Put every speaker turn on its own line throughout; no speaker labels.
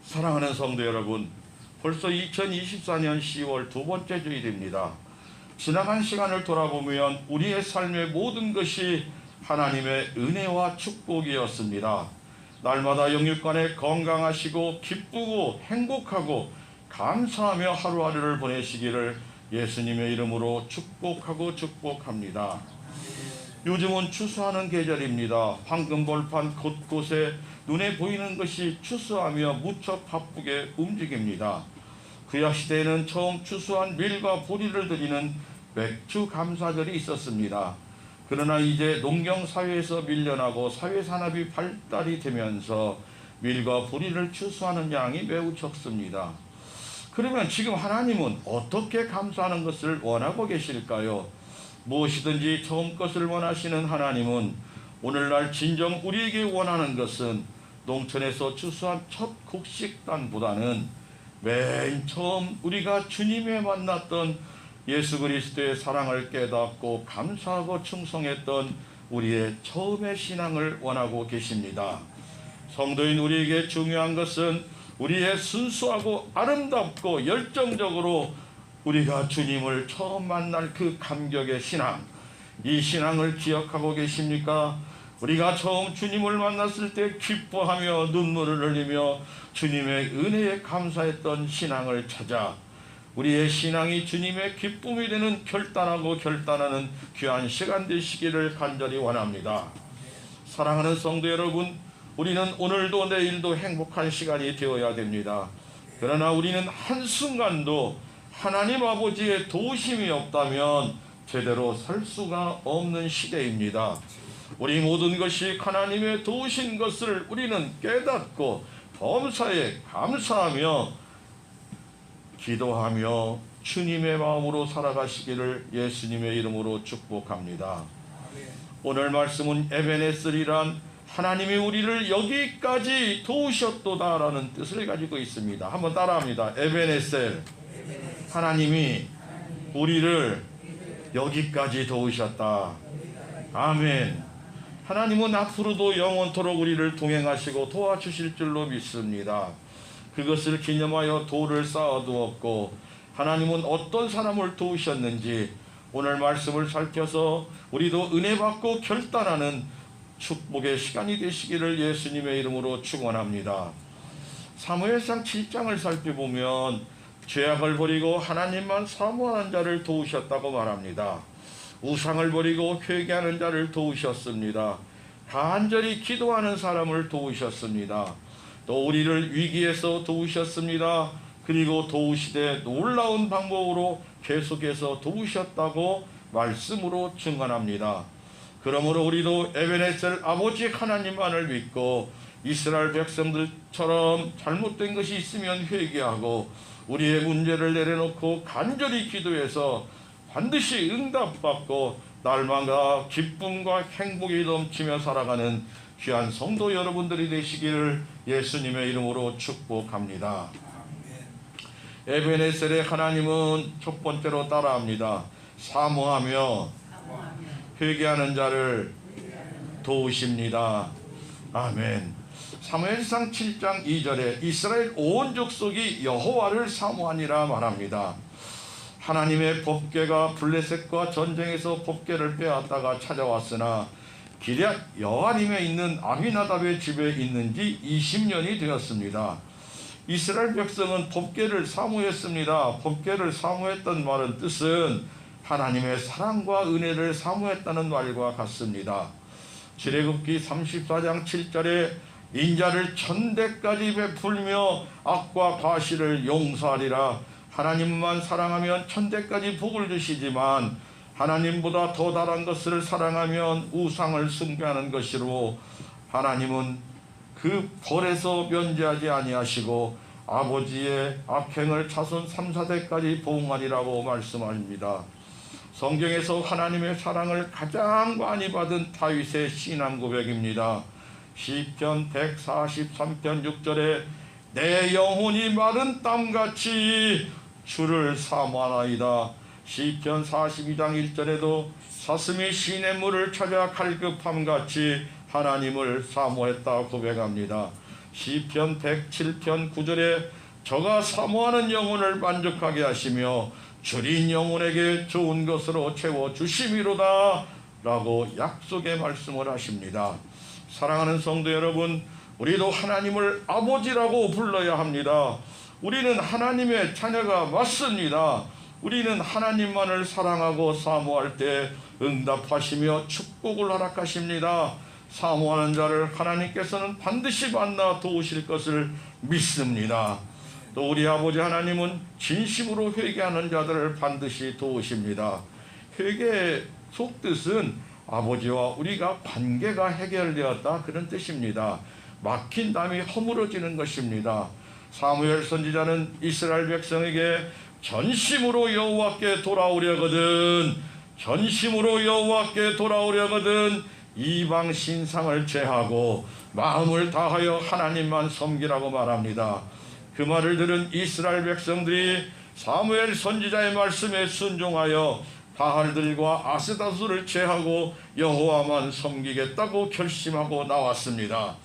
사랑하는 성도 여러분, 벌써 2024년 10월 두 번째 주일입니다. 지나간 시간을 돌아보면 우리의 삶의 모든 것이 하나님의 은혜와 축복이었습니다. 날마다 영육간에 건강하시고 기쁘고 행복하고 감사하며 하루하루를 보내시기를 예수님의 이름으로 축복합니다. 요즘은 추수하는 계절입니다. 황금벌판 곳곳에 눈에 보이는 것이 추수하며 무척 바쁘게 움직입니다. 구약 시대에는 처음 추수한 밀과 보리를 드리는 맥주 감사절이 있었습니다. 그러나 이제 농경사회에서 밀려나고 사회산업이 발달이 되면서 밀과 보리를 추수하는 양이 매우 적습니다. 그러면 지금 하나님은 어떻게 감사하는 것을 원하고 계실까요? 무엇이든지 처음 것을 원하시는 하나님은 오늘날 진정 우리에게 원하는 것은 농촌에서 추수한 첫 곡식단보다는 맨 처음 우리가 주님에 만났던 예수 그리스도의 사랑을 깨닫고 감사하고 충성했던 우리의 처음의 신앙을 원하고 계십니다. 성도인 우리에게 중요한 것은 우리의 순수하고 아름답고 열정적으로 우리가 주님을 처음 만날 그 감격의 신앙, 이 신앙을 기억하고 계십니까? 우리가 처음 주님을 만났을 때 기뻐하며 눈물을 흘리며 주님의 은혜에 감사했던 신앙을 찾아 우리의 신앙이 주님의 기쁨이 되는 결단하는 귀한 시간 되시기를 간절히 원합니다. 사랑하는 성도 여러분, 우리는 오늘도 내일도 행복한 시간이 되어야 됩니다. 그러나 우리는 한순간도 하나님 아버지의 도우심이 없다면 제대로 설 수가 없는 시대입니다. 우리 모든 것이 하나님의 도우신 것을 우리는 깨닫고 범사에 감사하며 기도하며 주님의 마음으로 살아가시기를 예수님의 이름으로 축복합니다. 오늘 말씀은 에베네셀이란 하나님이 우리를 여기까지 도우셨도다라는 뜻을 가지고 있습니다. 한번 따라합니다. 에베네셀, 하나님이 우리를 여기까지 도우셨다. 아멘. 하나님은 앞으로도 영원토록 우리를 동행하시고 도와주실 줄로 믿습니다. 그것을 기념하여 돌을 쌓아두었고 하나님은 어떤 사람을 도우셨는지 오늘 말씀을 살펴서 우리도 은혜 받고 결단하는 축복의 시간이 되시기를 예수님의 이름으로 축원합니다. 사무엘상 7장을 살펴보면 죄악을 버리고 하나님만 사모하는 자를 도우셨다고 말합니다. 우상을 버리고 회개하는 자를 도우셨습니다. 간절히 기도하는 사람을 도우셨습니다. 또 우리를 위기에서 도우셨습니다. 그리고 도우시되 놀라운 방법으로 계속해서 도우셨다고 말씀으로 증언합니다. 그러므로 우리도 에베네셀 아버지 하나님만을 믿고 이스라엘 백성들처럼 잘못된 것이 있으면 회개하고 우리의 문제를 내려놓고 간절히 기도해서 반드시 응답받고 날마다 기쁨과 행복이 넘치며 살아가는 귀한 성도 여러분들이 되시기를 예수님의 이름으로 축복합니다. 에베네셀의 하나님은 첫 번째로 따라합니다. 사모하며 회개하는 자를 도우십니다. 아멘. 사무엘상 7장 2절에 이스라엘 온 족속이 여호와를 사모하니라 말합니다. 하나님의 법궤가 블레셋과 전쟁에서 법궤를 빼앗다가 찾아왔으나 기럇 여아림에 있는 아비나답의 집에 있는 지 20년이 되었습니다. 이스라엘 백성은 법궤를 사모했습니다. 법궤를 사모했던 말은 뜻은 하나님의 사랑과 은혜를 사모했다는 말과 같습니다. 출애굽기 34장 7절에 인자를 1000대까지 베풀며 악과 과실을 용서하리라. 하나님만 사랑하면 1000대까지 복을 주시지만 하나님보다 더 다른 것을 사랑하면 우상을 숭배하는 것이로 하나님은 그 벌에서 면제하지 아니하시고 아버지의 악행을 자손 3, 4대까지 보응하리라고 말씀합니다. 성경에서 하나님의 사랑을 가장 많이 받은 다윗의 신앙 고백입니다. 시편 143편 6절에 내 영혼이 마른 땀같이 주를 사모하나이다. 시편 42장 1절에도 사슴이 시냇물을 찾아 갈급함같이 하나님을 사모했다 고백합니다. 시편 107편 9절에 저가 사모하는 영혼을 만족하게 하시며 줄인 영혼에게 좋은 것으로 채워주심이로다 라고 약속의 말씀을 하십니다. 사랑하는 성도 여러분, 우리도 하나님을 아버지라고 불러야 합니다. 우리는 하나님의 자녀가 맞습니다. 우리는 하나님만을 사랑하고 사모할 때 응답하시며 축복을 허락하십니다. 사모하는 자를 하나님께서는 반드시 만나 도우실 것을 믿습니다. 또 우리 아버지 하나님은 진심으로 회개하는 자들을 반드시 도우십니다. 회개의 속뜻은 아버지와 우리가 관계가 해결되었다, 그런 뜻입니다. 막힌 담이 허물어지는 것입니다. 사무엘 선지자는 이스라엘 백성에게 전심으로 여호와께 돌아오려거든, 전심으로 여호와께 돌아오려거든 이방 신상을 제하고 마음을 다하여 하나님만 섬기라고 말합니다. 그 말을 들은 이스라엘 백성들이 사무엘 선지자의 말씀에 순종하여 바알들과 아스다스를 제하고 여호와만 섬기겠다고 결심하고 나왔습니다.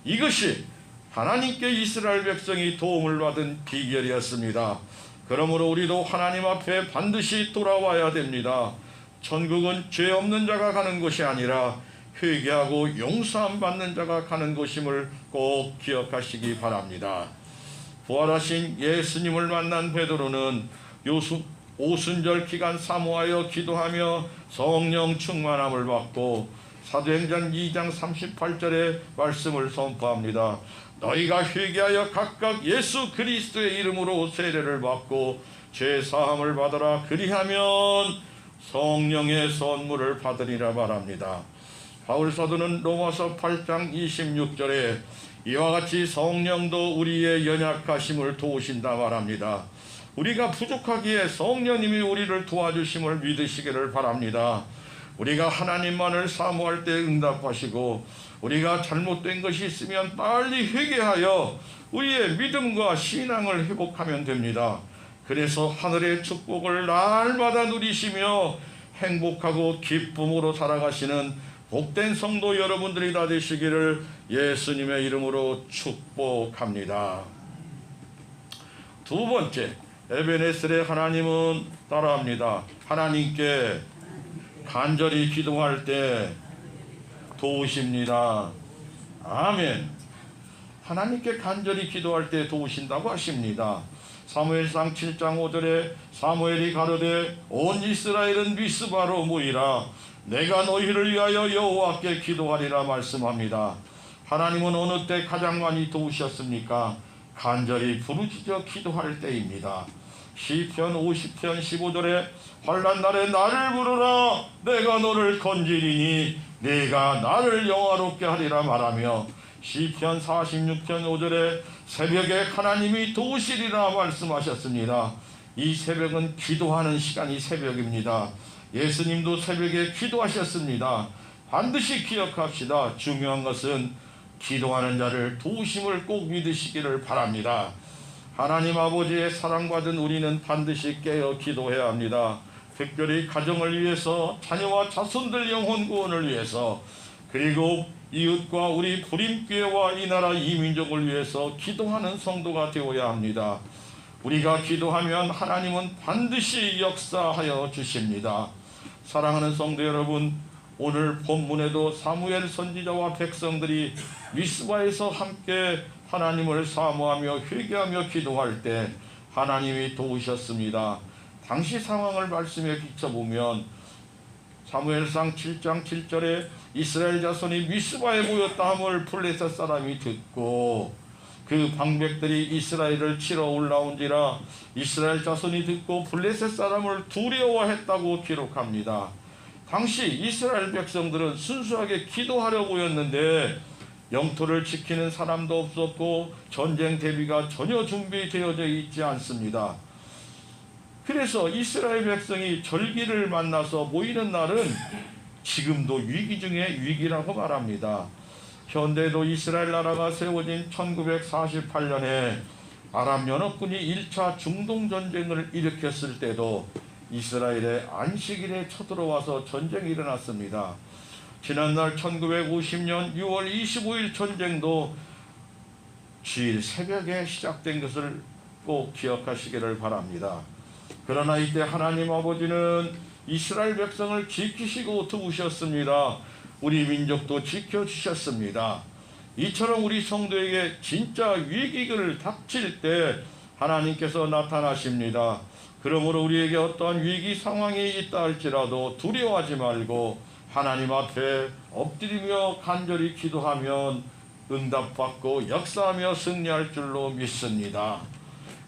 이것이 하나님께 이스라엘 백성이 도움을 받은 비결이었습니다. 그러므로 우리도 하나님 앞에 반드시 돌아와야 됩니다. 천국은 죄 없는 자가 가는 곳이 아니라 회개하고 용서함 받는 자가 가는 곳임을 꼭 기억하시기 바랍니다. 부활하신 예수님을 만난 베드로는 오순절 기간 사모하여 기도하며 성령 충만함을 받고 사도행전 2장 38절의 말씀을 선포합니다. 너희가 회개하여 각각 예수 그리스도의 이름으로 세례를 받고 죄 사함을 받으라, 그리하면 성령의 선물을 받으리라 말합니다. 바울 사도는 로마서 8장 26절에 이와 같이 성령도 우리의 연약하심을 도우신다 말합니다. 우리가 부족하기에 성령님이 우리를 도와주심을 믿으시기를 바랍니다. 우리가 하나님만을 사모할 때 응답하시고 우리가 잘못된 것이 있으면 빨리 회개하여 우리의 믿음과 신앙을 회복하면 됩니다. 그래서 하늘의 축복을 날마다 누리시며 행복하고 기쁨으로 살아가시는 복된 성도 여러분들이 다 되시기를 예수님의 이름으로 축복합니다. 두 번째, 에베네셀의 하나님은 따라합니다. 하나님께 간절히 기도할 때 도우십니다. 아멘. 하나님께 간절히 기도할 때 도우신다고 하십니다. 사무엘상 7장 5절에 사무엘이 가로되 온 이스라엘은 미스바로 모이라, 내가 너희를 위하여 여호와께 기도하리라 말씀합니다. 하나님은 어느 때 가장 많이 도우셨습니까? 간절히 부르짖어 기도할 때입니다. 시편 50편 15절에 환난 날에 나를 부르라, 내가 너를 건지리니 네가 나를 영화롭게 하리라 말하며 시편 46편 5절에 새벽에 하나님이 도우시리라 말씀하셨습니다. 이 새벽은 기도하는 시간이 새벽입니다. 예수님도 새벽에 기도하셨습니다. 반드시 기억합시다. 중요한 것은 기도하는 자를 도우심을 꼭 믿으시기를 바랍니다. 하나님 아버지의 사랑받은 우리는 반드시 깨어 기도해야 합니다. 특별히 가정을 위해서, 자녀와 자손들 영혼 구원을 위해서, 그리고 이웃과 우리 부림교회와 이 나라 이 민족을 위해서 기도하는 성도가 되어야 합니다. 우리가 기도하면 하나님은 반드시 역사하여 주십니다. 사랑하는 성도 여러분, 오늘 본문에도 사무엘 선지자와 백성들이 미스바에서 함께 하나님을 사모하며 회개하며 기도할 때 하나님이 도우셨습니다. 당시 상황을 말씀에 비춰보면 사무엘상 7장 7절에 이스라엘 자손이 미스바에 모였다 함을 블레셋 사람이 듣고 그 방백들이 이스라엘을 치러 올라온지라 이스라엘 자손이 듣고 블레셋 사람을 두려워했다고 기록합니다. 당시 이스라엘 백성들은 순수하게 기도하려 모였는데 영토를 지키는 사람도 없었고 전쟁 대비가 전혀 준비되어져 있지 않습니다. 그래서 이스라엘 백성이 절기를 만나서 모이는 날은 지금도 위기 중에 위기라고 말합니다. 현대도 이스라엘 나라가 세워진 1948년에 아랍 연합군이 1차 중동전쟁을 일으켰을 때도 이스라엘의 안식일에 쳐들어와서 전쟁이 주일 새벽에 시작된 것을 꼭 기억하시기를 바랍니다. 그러나 이때 하나님 아버지는 이스라엘 백성을 지키시고 도우셨습니다. 우리 민족도 지켜주셨습니다. 이처럼 우리 성도에게 진짜 위기를 닥칠 때 하나님께서 나타나십니다. 그러므로 우리에게 어떠한 위기 상황이 있다 할지라도 두려워하지 말고 하나님 앞에 엎드리며 간절히 기도하면 응답받고 역사하며 승리할 줄로 믿습니다.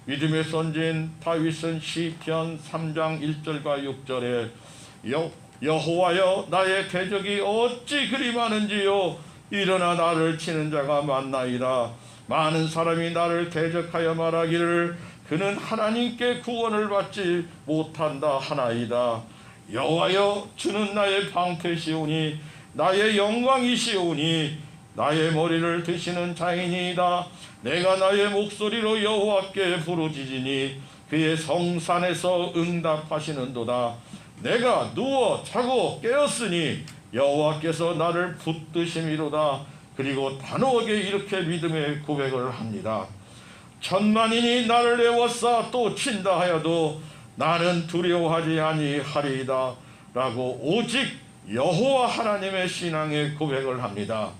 믿음의 선진 다윗은 시편 3장 1절과 6절에 여호와여 나의 대적이 어찌 그리 많은지요 일어나 나를 치는 자가 많나이다. 많은 사람이 나를 대적하여 말하기를 그는 하나님께 구원을 받지 못한다 하나이다. 여호와여 주는 나의 방패시오니 나의 영광이시오니 나의 머리를 드시는 자인이다. 내가 나의 목소리로 여호와께 부르짖으니 그의 성산에서 응답하시는도다. 내가 누워 자고 깨었으니 여호와께서 나를 붙드심이로다. 그리고 단호하게 이렇게 믿음의 고백을 합니다. 천만인이 나를 애워싸 또 친다 하여도 나는 두려워하지 아니하리이다 라고 오직 여호와 하나님의 신앙의 고백을 합니다.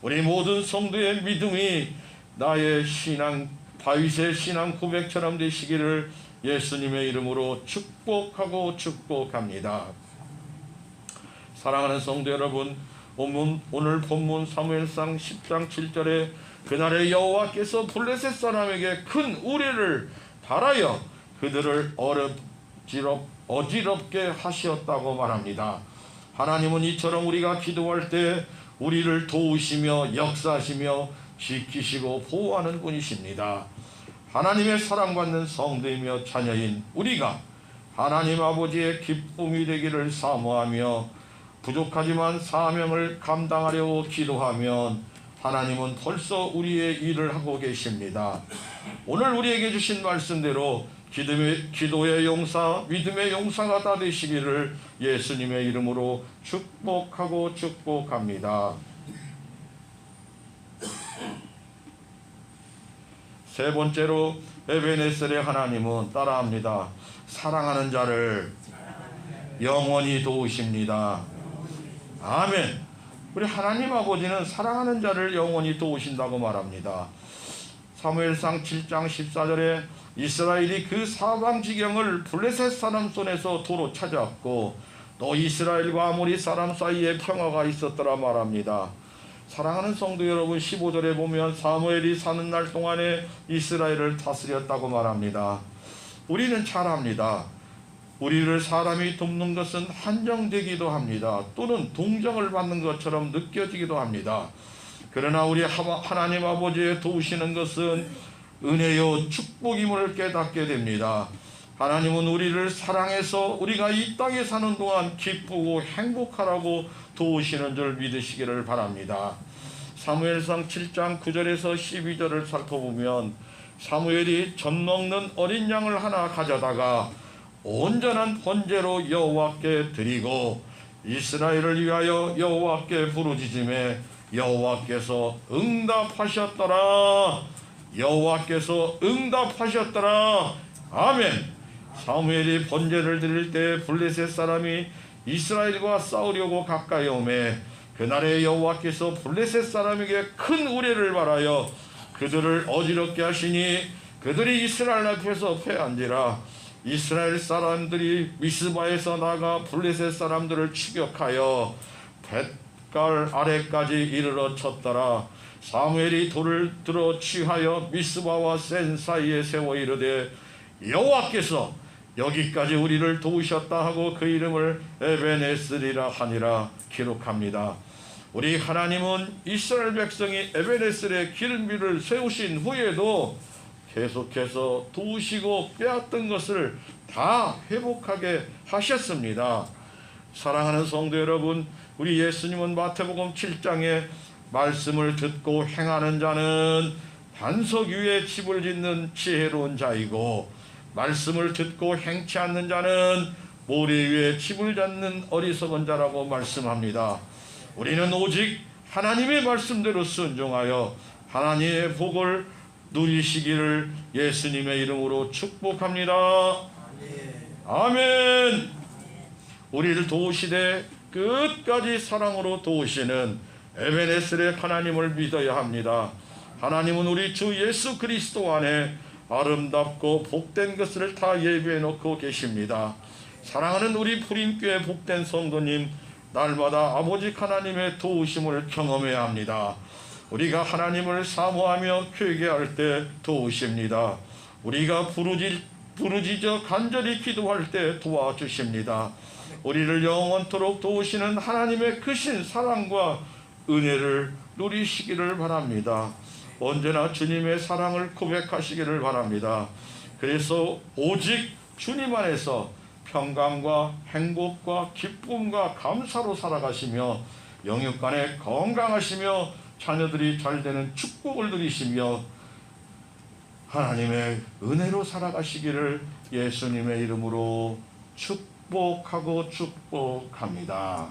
우리 모든 성도의 믿음이 나의 신앙 다윗의 신앙 고백처럼 되시기를 예수님의 이름으로 축복하고 축복합니다. 사랑하는 성도 여러분, 오늘 본문 사무엘상 10장 7절에 그날에 여호와께서 블레셋 사람에게 큰 우레를 달하여 그들을 어지럽게 하셨다고 말합니다. 하나님은 이처럼 우리가 기도할 때 우리를 도우시며 역사하시며 지키시고 보호하는 분이십니다. 하나님의 사랑받는 성도이며 자녀인 우리가 하나님 아버지의 기쁨이 되기를 사모하며 부족하지만 사명을 감당하려고 기도하면 하나님은 벌써 우리의 일을 하고 계십니다. 오늘 우리에게 주신 말씀대로 기도의 용사, 믿음의 용사가 다 되시기를 예수님의 이름으로 축복하고 축복합니다. 세 번째로 에베네셀의 하나님은 따라합니다. 사랑하는 자를 영원히 도우십니다. 아멘. 우리 하나님 아버지는 사랑하는 자를 영원히 도우신다고 말합니다. 사무엘상 7장 14절에 이스라엘이 그 사방지경을 블레셋 사람 손에서 도로 찾았고 또 이스라엘과 아모리 사람 사이에 평화가 있었더라 말합니다. 사랑하는 성도 여러분, 15절에 보면 사무엘이 사는 날 동안에 이스라엘을 다스렸다고 말합니다. 우리는 잘 압니다. 우리를 사람이 돕는 것은 한정되기도 합니다. 또는 동정을 받는 것처럼 느껴지기도 합니다. 그러나 우리 하나님 아버지의 도우시는 것은 은혜요 축복임을 깨닫게 됩니다. 하나님은 우리를 사랑해서 우리가 이 땅에 사는 동안 기쁘고 행복하라고 도우시는 줄 믿으시기를 바랍니다. 사무엘상 7장 9절에서 12절을 살펴보면 사무엘이 젖 먹는 어린 양을 하나 가져다가 온전한 번제로 여호와께 드리고 이스라엘을 위하여 여호와께 부르짖음에 여호와께서 응답하셨더라. 여호와께서 응답하셨더라. 아멘. 사무엘이 번제를 드릴 때 블레셋 사람이 이스라엘과 싸우려고 가까이 오매 그날에 여호와께서 블레셋 사람에게 큰 우레를 발하여 그들을 어지럽게 하시니 그들이 이스라엘 앞에서 패한지라. 이스라엘 사람들이 미스바에서 나가 블레셋 사람들을 추격하여 뱃갈 아래까지 이르러 쳤더라. 사무엘이 돌을 들어 취하여 미스바와 센 사이에 세워 이르되 여호와께서 여기까지 우리를 도우셨다 하고 그 이름을 에베네셀이라 하니라 기록합니다. 우리 하나님은 이스라엘 백성이 에베네셀의 기름비를 세우신 후에도 계속해서 도우시고 빼앗던 것을 다 회복하게 하셨습니다. 사랑하는 성도 여러분, 우리 예수님은 마태복음 7장에 말씀을 듣고 행하는 자는 반석 위에 집을 짓는 지혜로운 자이고 말씀을 듣고 행치 않는 자는 모래 위에 집을 짓는 어리석은 자라고 말씀합니다. 우리는 오직 하나님의 말씀대로 순종하여 하나님의 복을 누리시기를 예수님의 이름으로 축복합니다. 아멘. 우리를 도우시되 끝까지 사랑으로 도우시는 에베네셀의 하나님을 믿어야 합니다. 하나님은 우리 주 예수 그리스도 안에 아름답고 복된 것을 다 예비해 놓고 계십니다. 사랑하는 우리 부림교회 복된 성도님, 날마다 아버지 하나님의 도우심을 경험해야 합니다. 우리가 하나님을 사모하며 회개할 때 도우십니다. 우리가 부르짖어 간절히 기도할 때 도와주십니다. 우리를 영원토록 도우시는 하나님의 크신 사랑과 은혜를 누리시기를 바랍니다. 언제나 주님의 사랑을 고백하시기를 바랍니다. 그래서 오직 주님 안에서 평강과 행복과 기쁨과 감사로 살아가시며 영육간에 건강하시며 자녀들이 잘되는 축복을 누리시며 하나님의 은혜로 살아가시기를 예수님의 이름으로 축복합니다.